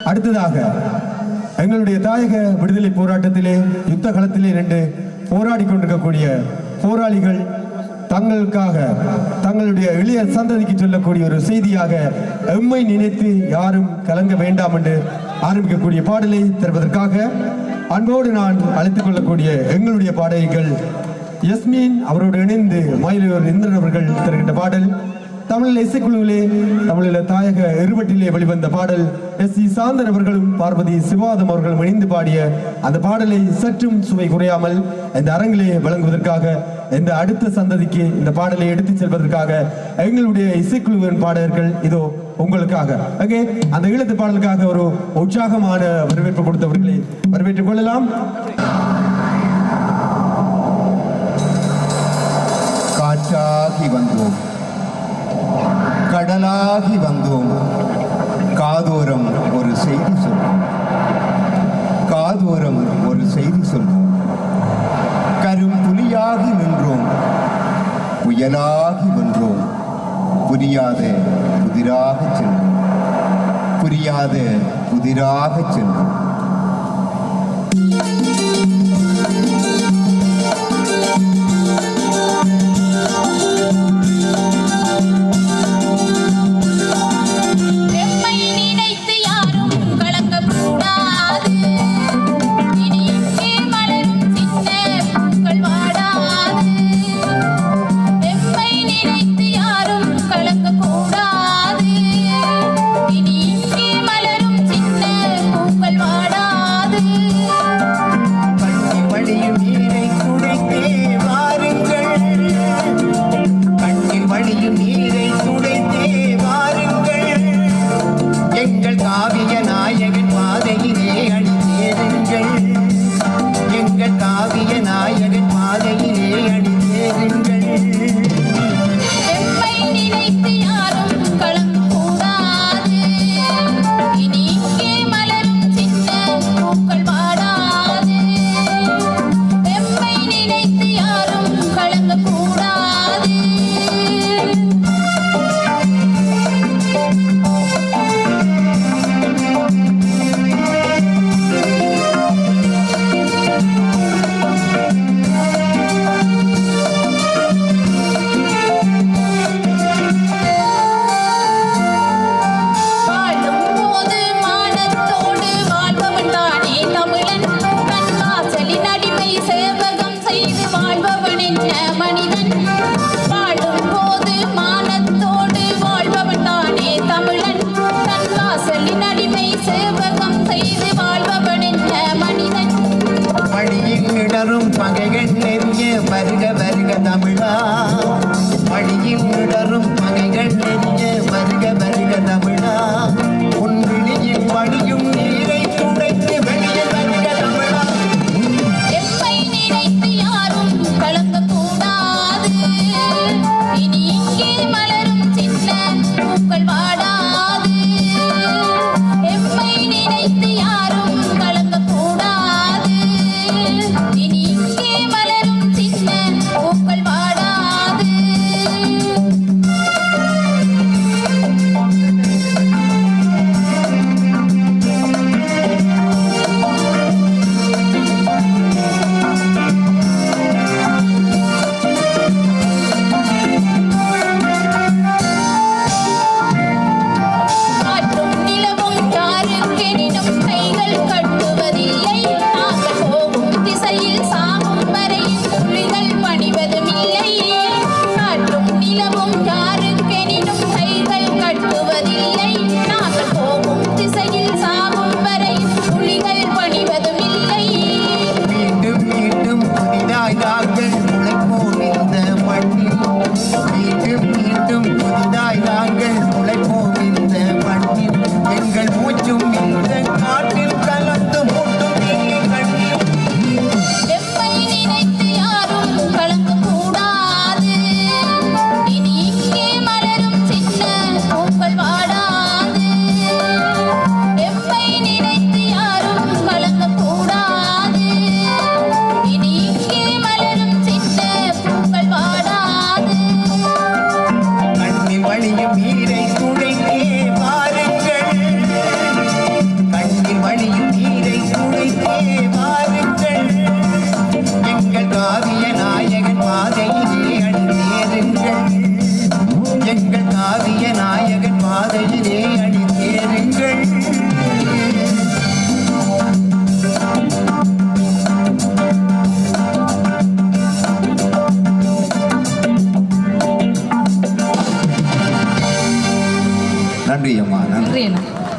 அடுத்ததாக எங்களுடைய தாயக விடுதலை போராட்டத்திலே யுத்த களத்திலே நின்று போராடி கொண்டிருக்கக்கூடிய போராளிகள் தங்களுக்காக தங்களுடைய இளைய சந்ததிக்கு சொல்லக்கூடிய ஒரு செய்தியாக எம்மை நினைத்து யாரும் கலங்க வேண்டாம் என்று ஆரம்பிக்கக்கூடிய பாடலை தருவதற்காக அன்போடு நான் அழைத்துக் கொள்ளக்கூடிய எங்களுடைய பாடகிகள் யஸ்மின் அவரோடு இணைந்து மயிலூர் இந்திரன் அவர்கள் தருகின்ற பாடல், தமிழில் இசைக்குழுவிலே தமிழில் தாயக இருவட்டிலே வெளிவந்த பாடல் எஸ்.சி. சாந்தன் அவர்களும் பார்வதி சிவாதம் அவர்களும் இணைந்து பாடிய அந்த பாடலை சற்றும் சுவை குறையாமல் இந்த அரங்கிலே வழங்குவதற்காக இந்த அடுத்த சந்ததிக்கு இந்த பாடலை எடுத்துச் செல்வதற்காக எங்களுடைய இசைக்குழுவின் பாடகர்கள் இதோ உங்களுக்காக ஓகே அந்த ஈழத்து பாடலுக்காக ஒரு உற்சாகமான வரவேற்பு கொடுத்தவர்களை வரவேற்றுக் கொள்ளலாம். காற்றாகி வந்தோம், கடலாகி வந்தோம், காதோரம் ஒரு செய்தி சொல்வோம், காதோரம் ஒரு செய்தி சொல்வோம். கரும் புலியாகி நின்றோம், புயலாகி வென்றோம், புரியாத புதிராக சென்றோம், புரியாத புதிராக சென்றோம். நன்றி அண்ணா.